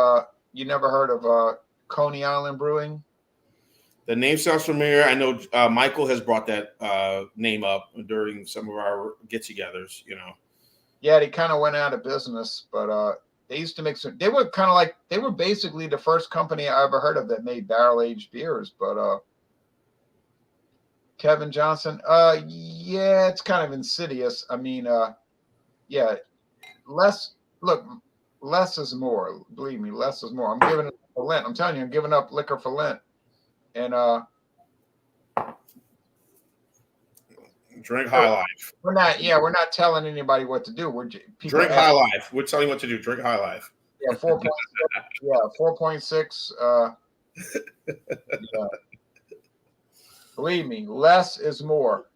Coney Island Brewing? The name sounds familiar. I know Michael has brought that name up during some of our get-togethers, Yeah, they kind of went out of business, but they used to make they were basically the first company I ever heard of that made barrel-aged beers, but Kevin Johnson, yeah, it's kind of insidious. I mean, yeah, less is more. Believe me, less is more. I'm giving it for Lent. I'm telling you, I'm giving up liquor for Lent. And drink High Life. We're not telling anybody what to do. Drink High Life. We're telling you what to do. Drink High Life. Yeah, 4.6. Yeah, 4.6. Yeah. Believe me, less is more.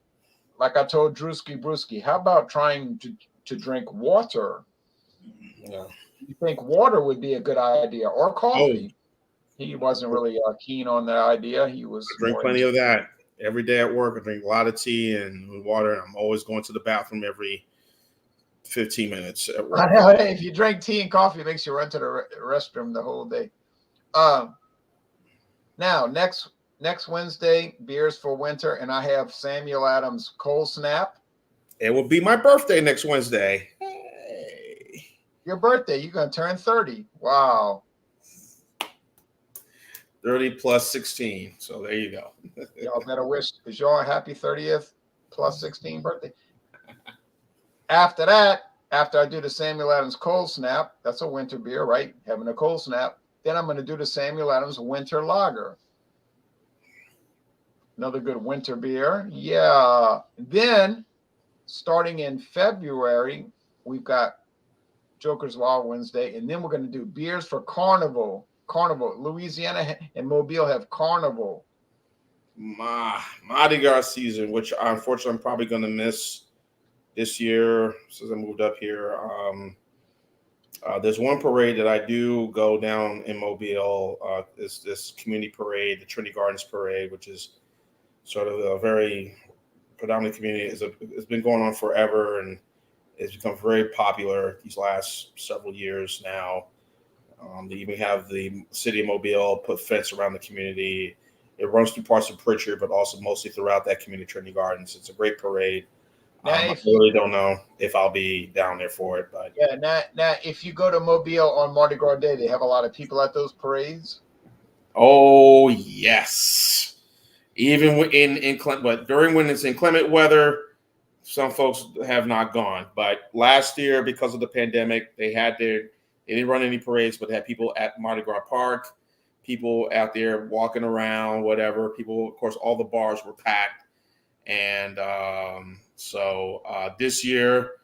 Like I told Drewski Brewski, how about trying to drink water? Yeah. You think water would be a good idea, or coffee? He wasn't really keen on that idea. He was drink plenty of that every day at work. I drink a lot of tea and water. I'm always going to the bathroom every 15 minutes at work. I know, if you drink tea and coffee, it makes you run to the restroom the whole day. Now next Wednesday, beers for winter, and I have Samuel Adams Cold Snap. It will be my birthday next Wednesday. Hey. Your birthday? You're gonna turn 30. Wow. 30 plus 16. So there you go. Y'all better wish, is y'all a happy 30th plus 16 birthday? After that, after I do the Samuel Adams Cold Snap, that's a winter beer, right? Having a cold snap. Then I'm going to do the Samuel Adams Winter Lager. Another good winter beer. Yeah. Then starting in February, we've got Joker's Wild Wednesday, and then we're going to do beers for Carnival. Carnival. Louisiana and Mobile have Carnival. Mardi Gras season, which unfortunately I'm probably going to miss this year since I moved up here. There's one parade that I do go down in Mobile. This community parade, the Trinity Gardens Parade, which is sort of a very predominant community. It's been going on forever, and it's become very popular these last several years now. They even have the city of Mobile put fence around the community. It runs through parts of Pritchard, but also mostly throughout that community, Trinity Gardens. It's a great parade. I really don't know if I'll be down there for it, but yeah. Now, if you go to Mobile on Mardi Gras Day, they have a lot of people at those parades. Oh yes, even but during when it's inclement weather, some folks have not gone. But last year, because of the pandemic, they didn't run any parades, but they had people at Mardi Gras Park, people out there walking around, whatever. People, of course, all the bars were packed, and so this year,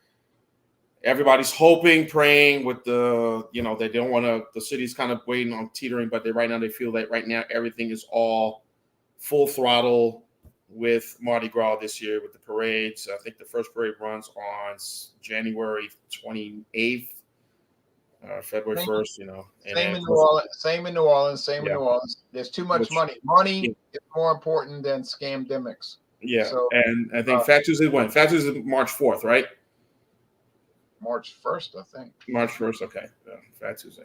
everybody's hoping, praying with they don't want to. The city's kind of waiting on teetering, but right now they feel that right now everything is all full throttle with Mardi Gras this year with the parades. I think the first parade runs on January 28th, February 1st. Same in New Orleans. Same in New Orleans. Same in Yeah. New Orleans. There's too much money. Money Yeah. is more important than scamdemics. Yeah, So, and I think Fat Tuesday when? Fat Tuesday is March 4th, right? March 1st, I think. March 1st, okay. Yeah, Fat Tuesday.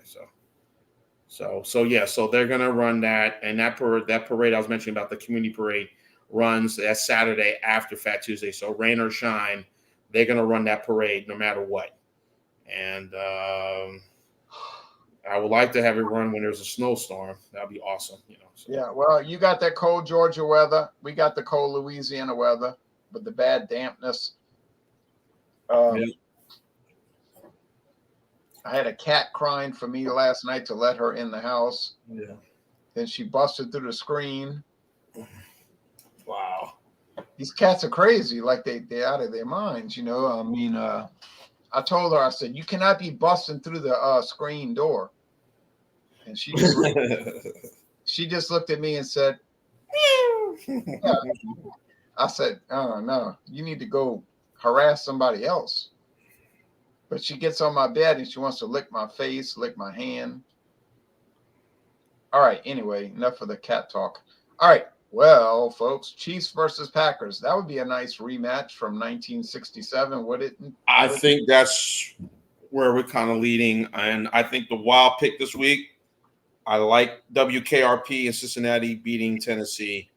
So they're gonna run that, and that parade I was mentioning about the community parade runs that Saturday after Fat Tuesday. So rain or shine, they're gonna run that parade no matter what. And I would like to have it run when there's a snowstorm. That'd be awesome, So. Yeah, well, you got that cold Georgia weather. We got the cold Louisiana weather, but the bad dampness. Yeah. I had a cat crying for me last night to let her in the house. Yeah. Then she busted through the screen. Wow. These cats are crazy, like they're out of their minds, I mean, I told her, I said, you cannot be busting through the screen door. And she just looked at me and said, yeah. I said, oh, no, you need to go harass somebody else. But she gets on my bed and she wants to lick my face, lick my hand. All right, anyway, enough of the cat talk. All right, well, folks, Chiefs versus Packers. That would be a nice rematch from 1967, would it? I think that's where we're kind of leading. And I think the wild pick this week, I like WKRP in Cincinnati beating Tennessee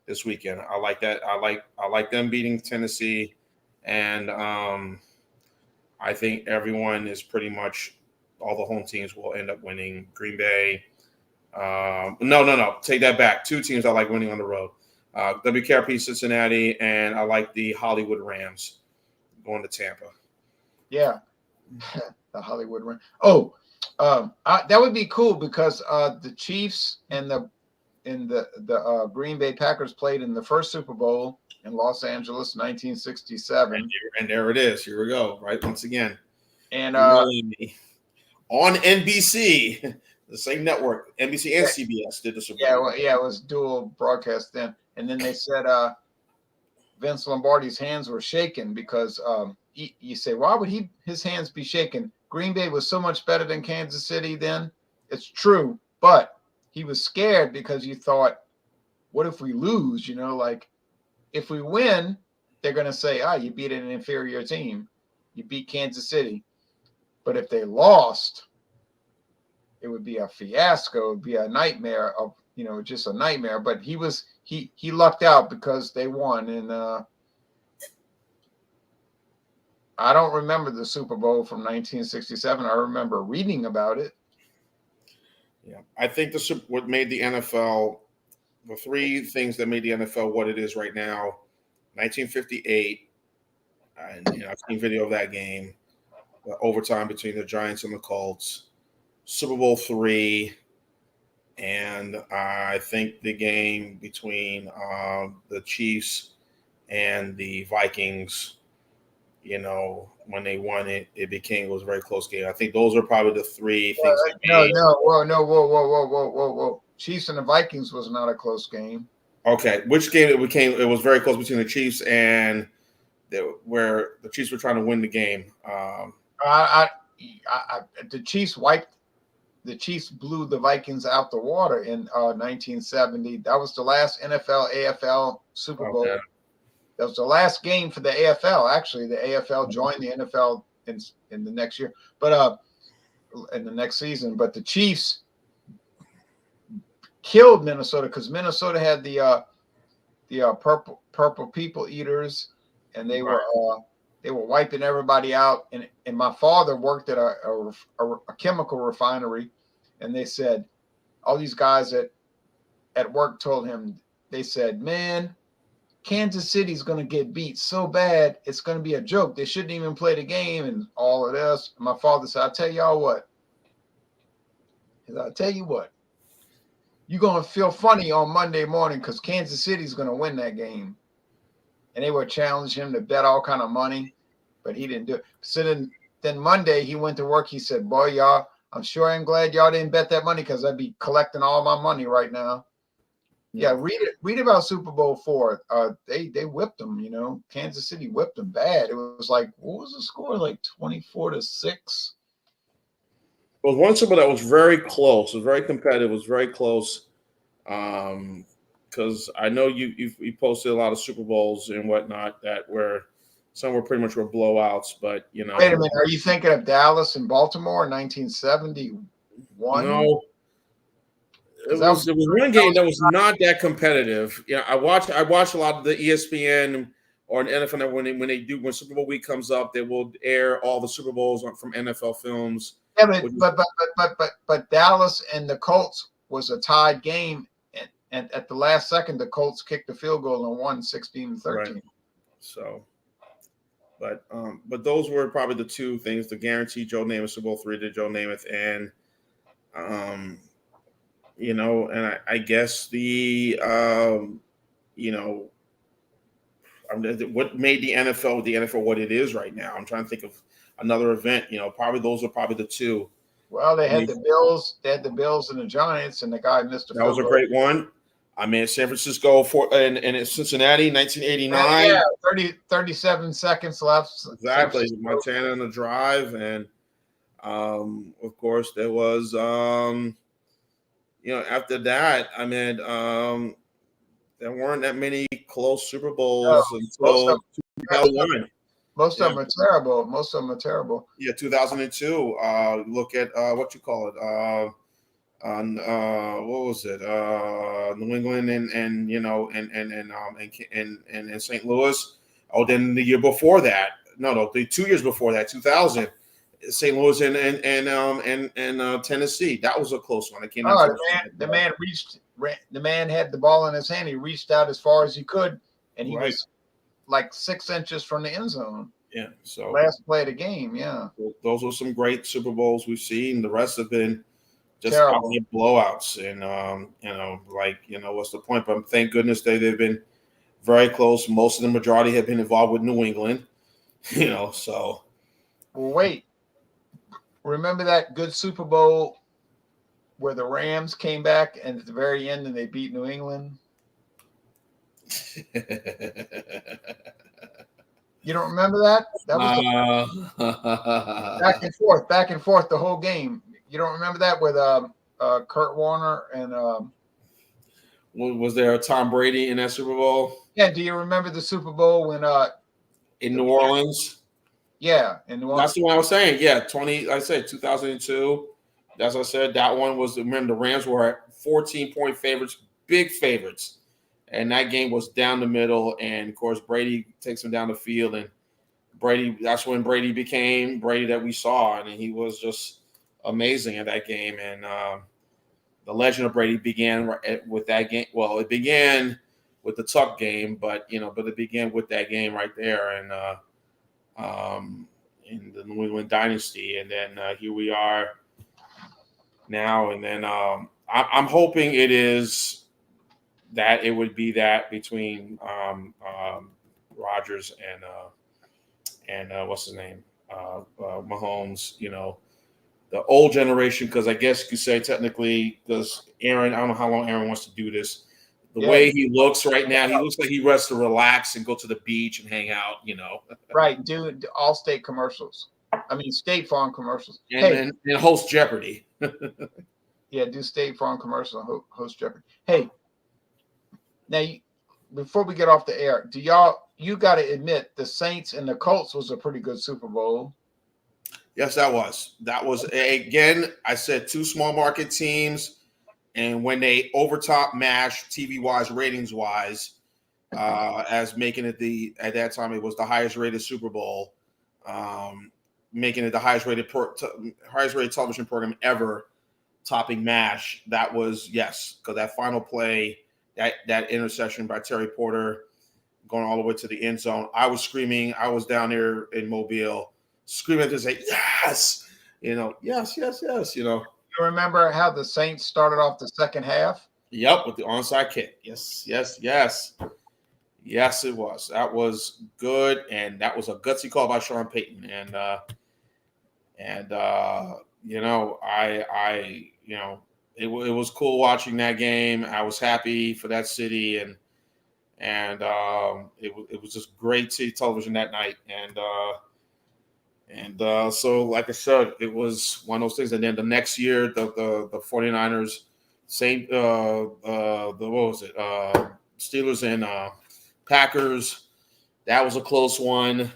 this weekend. I like that. I like them beating Tennessee. And I think everyone is pretty much all the home teams will end up winning. Green Bay. No. Take that back. Two teams I like winning on the road. WKRP Cincinnati, and I like the Hollywood Rams going to Tampa. Yeah, the Hollywood Rams. Oh, that would be cool because the Chiefs and the Green Bay Packers played in the first Super Bowl in Los Angeles, 1967. And there it is. Here we go. Right once again. And on NBC, the same network, NBC and CBS did the Super Bowl. It was dual broadcast then. And then they said Vince Lombardi's hands were shaking because you say, why would his hands be shaking? Green Bay was so much better than Kansas City then. It's true, but he was scared because you thought, what if we lose? Like if we win, they're going to say, you beat an inferior team. You beat Kansas City. But if they lost, it would be a fiasco. It would be a nightmare of, just a nightmare. But he lucked out because they won. And I don't remember the Super Bowl from 1967. I remember reading about it. Yeah, I think what made the NFL, the three things that made the NFL what it is right now: 1958, And I've seen video of that game, overtime between the Giants and the Colts, Super Bowl III, and I think the game between the Chiefs and the Vikings. When they won it, it was a very close game. I think those are probably the three things that made. Whoa. Chiefs and the Vikings was not a close game. Okay, which game it became? It was very close between the Chiefs and where the Chiefs were trying to win the game. The Chiefs blew the Vikings out the water in 1970. That was the last NFL AFL Super Bowl. Okay. That was the last game for the AFL. Actually, the AFL joined the NFL in the next year, but in the next season. But the Chiefs killed Minnesota because Minnesota had the purple people eaters, and they were wiping everybody out. And my father worked at a chemical refinery, and they said all these guys at work told him, they said, man, Kansas City's going to get beat so bad, it's going to be a joke. They shouldn't even play the game and all of this. My father said, I'll tell y'all what. I'll tell you what. You're going to feel funny on Monday morning because Kansas City's going to win that game. And they would challenge him to bet all kind of money, but he didn't do it. So then Monday he went to work. He said, boy, y'all, I'm sure I'm glad y'all didn't bet that money because I'd be collecting all my money right now. Yeah, read about Super Bowl IV. They whipped them, Kansas City whipped them bad. It was like, what was the score? Like 24-6. It was one Super Bowl that was very close. It was very competitive. It was very close. Because I know you posted a lot of Super Bowls and whatnot that were some were pretty much were blowouts. But Wait a minute, are you thinking of Dallas and Baltimore in 1971? No. It was one game that was not that competitive. I watch a lot of the ESPN or an NFL when Super Bowl week comes up, they will air all the Super Bowls from NFL films. Yeah, but Dallas and the Colts was a tied game, and at the last second, the Colts kicked the field goal and won 16-13. Right. So, but those were probably the two things: the guaranteed Joe Namath Super Bowl III to Joe Namath, and and I guess what made the NFL what it is right now. I'm trying to think of another event. Probably those are probably the two. Well, they had the Bills. They had the Bills and the Giants, and the guy missed a field goal. That was a great one. I mean, San Francisco and Cincinnati, 1989. Yeah, 37 seconds left. Exactly. Montana on the drive. And, of course, there was, after that, I mean, there weren't that many close Super Bowls until 2001. Most of them are terrible. Yeah, 2002. Look at what you call it. What was it? New England and St. Louis. Oh, then the year before that. No, the 2 years before that, 2000. St. Louis and Tennessee. That was a close one. The man had the ball in his hand. He reached out as far as he could, and he was like 6 inches from the end zone. Yeah. So last play of the game. Yeah. Those are some great Super Bowls we've seen. The rest have been just blowouts, and what's the point? But thank goodness they've been very close. Most of the majority have been involved with New England. So. Well, wait. Remember that good Super Bowl where the Rams came back and at the very end and they beat New England? You don't remember that? That was back and forth the whole game. You don't remember that with Kurt Warner and was there a Tom Brady in that Super Bowl? Yeah, do you remember the Super Bowl when in New Orleans? Yeah, in New Orleans. That's what I was saying. Yeah, 2002. That's what I said. That one was, remember, the Rams were 14-point favorites, big favorites. And that game was down the middle. And, of course, Brady takes him down the field. And that's when Brady became Brady that we saw. And he was just amazing at that game. And the legend of Brady began with that game. Well, it began with the Tuck game, but it began with that game right there. And in the New England dynasty, and then here we are now. And then I'm hoping it is that it would be that between Rodgers and what's his name, Mahomes. The old generation, because I guess you could say technically, because Aaron, I don't know how long Aaron wants to do this. The way he looks right now, he looks like he wants to relax and go to the beach and hang out, Right, do all state commercials. I mean, State Farm commercials. And host Jeopardy. Yeah, do State Farm commercial, host Jeopardy. Hey, now, before we get off the air, you got to admit the Saints and the Colts was a pretty good Super Bowl. Yes, that was. That was, again, I said 2 small market teams, and when they overtop MASH TV-wise, ratings-wise, as making it at that time, it was the highest-rated Super Bowl, making it the highest-rated television program ever, topping MASH. That was, yes, because that final play, that interception by Terry Porter going all the way to the end zone, I was screaming. I was down there in Mobile screaming to say, yes, yes. You remember how the Saints started off the second half? Yep, with the onside kick. Yes. Yes, it was. That was good, and that was a gutsy call by Sean Payton. It was cool watching that game. I was happy for that city, and it was just great to see television that night. So, like I said, it was one of those things. And then the next year, the 49ers, Steelers and Packers. That was a close one.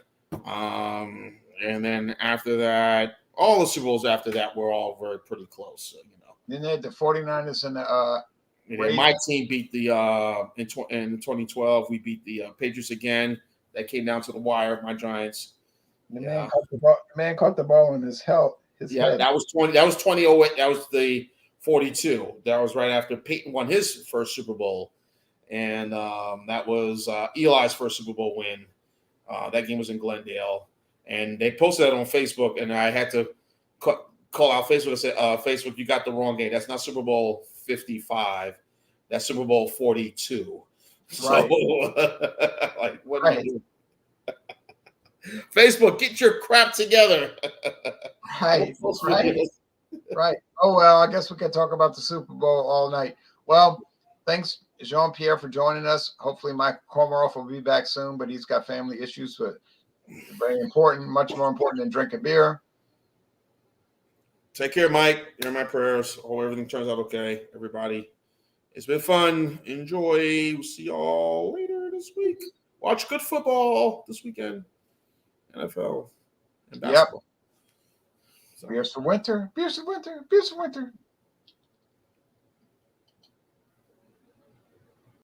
And then after that, all the Super Bowls after that were all pretty close. Then they had the 49ers and the my team beat the in 2012. We beat the Patriots again. That came down to the wire. My Giants. The man caught the ball in his head. That was 20. That was 2008. That was the 42. That was right after Peyton won his first Super Bowl, and that was Eli's first Super Bowl win. That game was in Glendale, and they posted that on Facebook, and I had to call out Facebook and say, Facebook, you got the wrong game. That's not Super Bowl 55. That's Super Bowl 42. Right. So, like, what are you doing? Facebook, get your crap together. Right. Oh, well, I guess we can talk about the Super Bowl all night. Well, thanks, Jean-Pierre, for joining us. Hopefully Mike Komaroff will be back soon, but he's got family issues, but very important, much more important than drinking beer. Take care, Mike. You're in my prayers. Hope everything turns out okay, everybody. It's been fun. Enjoy. We'll see y'all later this week. Watch good football this weekend. NFL and basketball. Yep. Beers for winter.